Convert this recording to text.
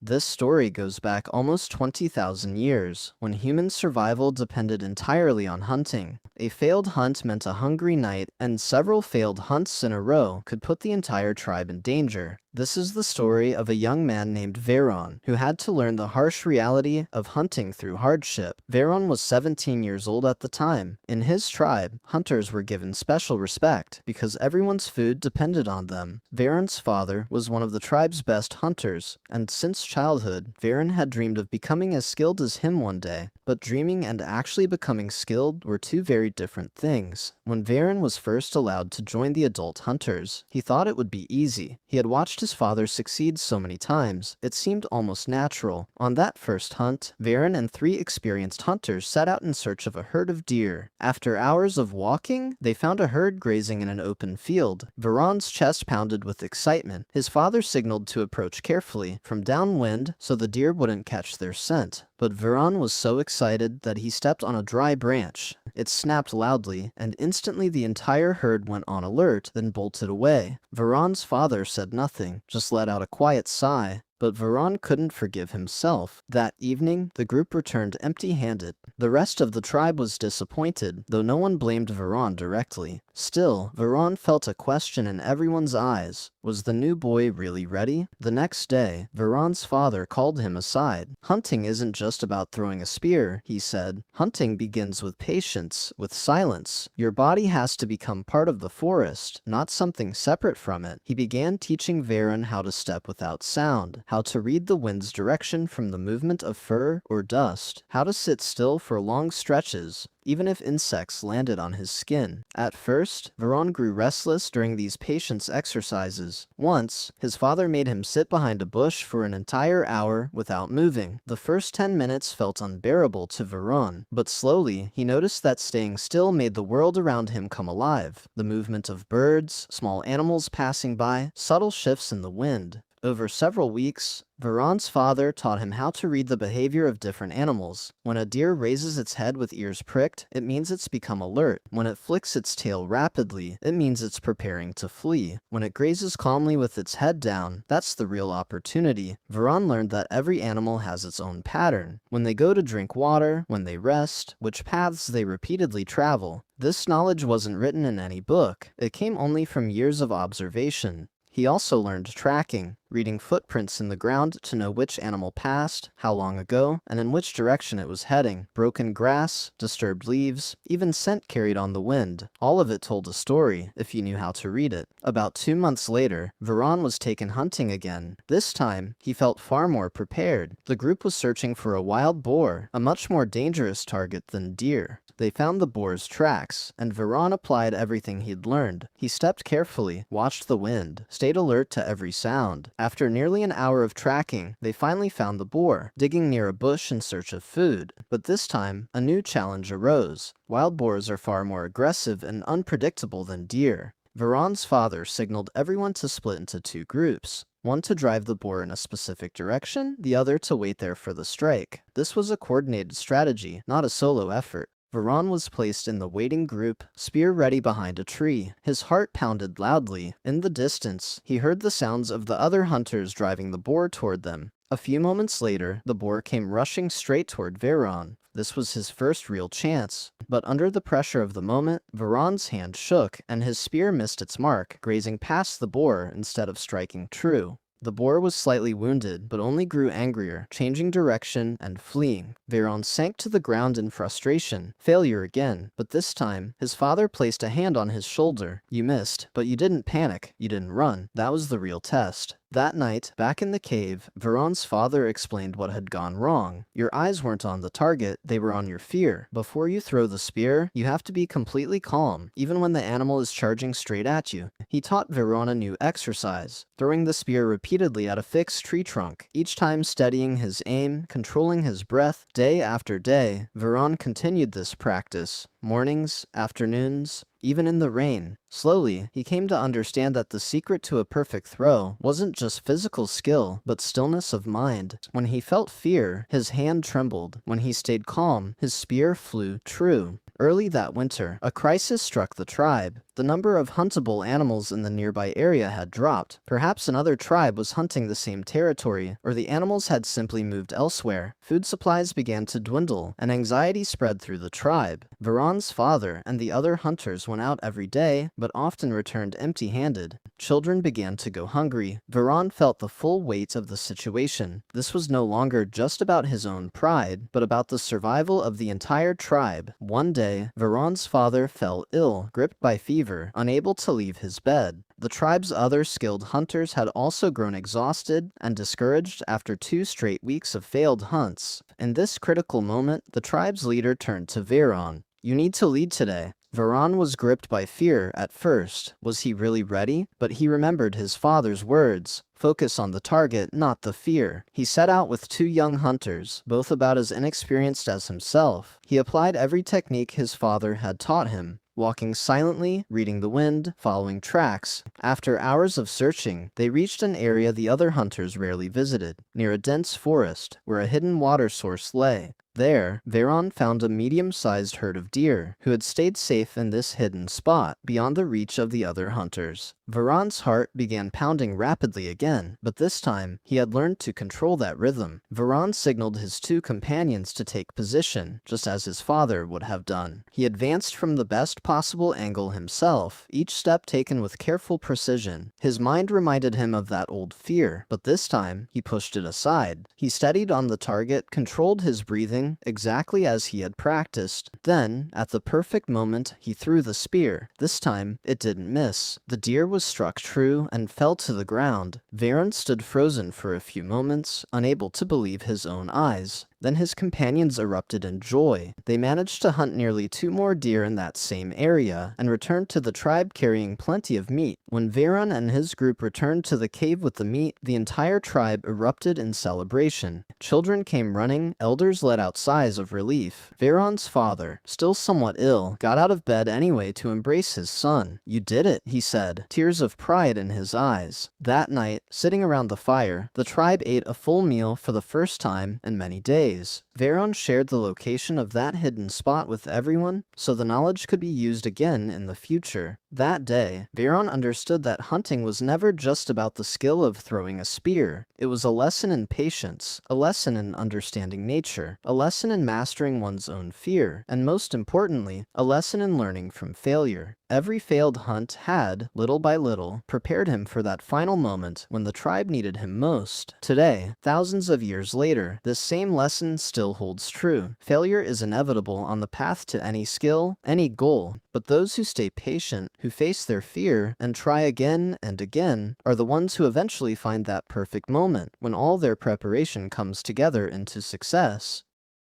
This story goes back almost 20,000 years, when human survival depended entirely on hunting. A failed hunt meant a hungry night, and several failed hunts in a row could put the entire tribe in danger. This is the story of a young man named Veron, who had to learn the harsh reality of hunting through hardship. Veron was 17 years old at the time. In his tribe, hunters were given special respect because everyone's food depended on them. Veron's father was one of the tribe's best hunters, and since childhood, Veron had dreamed of becoming as skilled as him one day. But dreaming and actually becoming skilled were two very different things. When Veron was first allowed to join the adult hunters, he thought it would be easy. He had watched his father succeed so many times, it seemed almost natural. On that first hunt, Veron and 3 experienced hunters set out in search of a herd of deer. After hours of walking, they found a herd grazing in an open field. Veron's chest pounded with excitement. His father signaled to approach carefully, from downwind, so the deer wouldn't catch their scent. But Veron was so excited that he stepped on a dry branch. It snapped loudly, and instantly the entire herd went on alert, then bolted away. Veron's father said nothing, just let out a quiet sigh. But Veron couldn't forgive himself. That evening, the group returned empty-handed. The rest of the tribe was disappointed, though no one blamed Veron directly. Still, Veron felt a question in everyone's eyes. Was the new boy really ready? The next day, Veron's father called him aside. "Hunting isn't just about throwing a spear," he said. "Hunting begins with patience, with silence. Your body has to become part of the forest, not something separate from it." He began teaching Veron how to step without sound, how to read the wind's direction from the movement of fur or dust, how to sit still for long stretches, even if insects landed on his skin. At first, Veron grew restless during these patience exercises. Once, his father made him sit behind a bush for an entire hour without moving. The first 10 minutes felt unbearable to Veron, but slowly, he noticed that staying still made the world around him come alive. The movement of birds, small animals passing by, subtle shifts in the wind. Over several weeks, Veron's father taught him how to read the behavior of different animals. When a deer raises its head with ears pricked, it means it's become alert. When it flicks its tail rapidly, it means it's preparing to flee. When it grazes calmly with its head down, that's the real opportunity. Veron learned that every animal has its own pattern. When they go to drink water, when they rest, which paths they repeatedly travel. This knowledge wasn't written in any book. It came only from years of observation. He also learned tracking, reading footprints in the ground to know which animal passed, how long ago, and in which direction it was heading. Broken grass, disturbed leaves, even scent carried on the wind. All of it told a story, if you knew how to read it. About 2 months later, Veron was taken hunting again. This time, he felt far more prepared. The group was searching for a wild boar, a much more dangerous target than deer. They found the boar's tracks, and Veron applied everything he'd learned. He stepped carefully, watched the wind, stayed alert to every sound. After nearly an hour of tracking, they finally found the boar, digging near a bush in search of food. But this time, a new challenge arose. Wild boars are far more aggressive and unpredictable than deer. Veron's father signaled everyone to split into 2 groups. One to drive the boar in a specific direction, the other to wait there for the strike. This was a coordinated strategy, not a solo effort. Veron was placed in the waiting group, spear ready behind a tree. His heart pounded loudly. In the distance, he heard the sounds of the other hunters driving the boar toward them. A few moments later, the boar came rushing straight toward Veron. This was his first real chance. But under the pressure of the moment, Veron's hand shook, and his spear missed its mark, grazing past the boar instead of striking true. The boar was slightly wounded, but only grew angrier, changing direction and fleeing. Veron sank to the ground in frustration. Failure again, but this time, his father placed a hand on his shoulder. "You missed, but you didn't panic. You didn't run." That was the real test. That night, back in the cave, Veron's father explained what had gone wrong. "Your eyes weren't on the target, they were on your fear. Before you throw the spear, you have to be completely calm, even when the animal is charging straight at you." He taught Veron a new exercise, throwing the spear repeatedly at a fixed tree trunk, each time steadying his aim, controlling his breath. Day after day, Veron continued this practice. Mornings, afternoons, even in the rain. Slowly, he came to understand that the secret to a perfect throw wasn't just physical skill, but stillness of mind. When he felt fear, his hand trembled. When he stayed calm, his spear flew true. Early that winter, a crisis struck the tribe. The number of huntable animals in the nearby area had dropped. Perhaps another tribe was hunting the same territory, or the animals had simply moved elsewhere. Food supplies began to dwindle, and anxiety spread through the tribe. Veron's father and the other hunters went out every day, but often returned empty-handed. Children began to go hungry. Veron felt the full weight of the situation. This was no longer just about his own pride, but about the survival of the entire tribe. One day, Veron's father fell ill, gripped by fever, unable to leave his bed. The tribe's other skilled hunters had also grown exhausted and discouraged after 2 straight weeks of failed hunts. In this critical moment, the tribe's leader turned to Veron. "You need to lead today." Veron was gripped by fear at first. Was he really ready? But he remembered his father's words. Focus on the target, not the fear. He set out with 2 young hunters, both about as inexperienced as himself. He applied every technique his father had taught him, walking silently, reading the wind, following tracks. After hours of searching, they reached an area the other hunters rarely visited, near a dense forest, where a hidden water source lay. There, Veron found a medium-sized herd of deer, who had stayed safe in this hidden spot, beyond the reach of the other hunters. Veron's heart began pounding rapidly again, but this time, he had learned to control that rhythm. Veron signaled his 2 companions to take position, just as his father would have done. He advanced from the best possible angle himself, each step taken with careful precision. His mind reminded him of that old fear, but this time, he pushed it aside. He steadied on the target, controlled his breathing, exactly as he had practiced. Then, at the perfect moment, he threw the spear. This time, it didn't miss. The deer was struck true and fell to the ground. Veron stood frozen for a few moments, unable to believe his own eyes. Then his companions erupted in joy. They managed to hunt nearly 2 more deer in that same area, and returned to the tribe carrying plenty of meat. When Veron and his group returned to the cave with the meat, the entire tribe erupted in celebration. Children came running, elders let out sighs of relief. Veron's father, still somewhat ill, got out of bed anyway to embrace his son. "You did it," he said, tears of pride in his eyes. That night, sitting around the fire, the tribe ate a full meal for the first time in many days. Veron shared the location of that hidden spot with everyone, so the knowledge could be used again in the future. That day, Veron understood that hunting was never just about the skill of throwing a spear. It was a lesson in patience, a lesson in understanding nature, a lesson in mastering one's own fear, and most importantly, a lesson in learning from failure. Every failed hunt had, little by little, prepared him for that final moment when the tribe needed him most. Today, thousands of years later, this same lesson still holds true. Failure is inevitable on the path to any skill, any goal, but those who stay patient, who face their fear, and try again and again, are the ones who eventually find that perfect moment, when all their preparation comes together into success.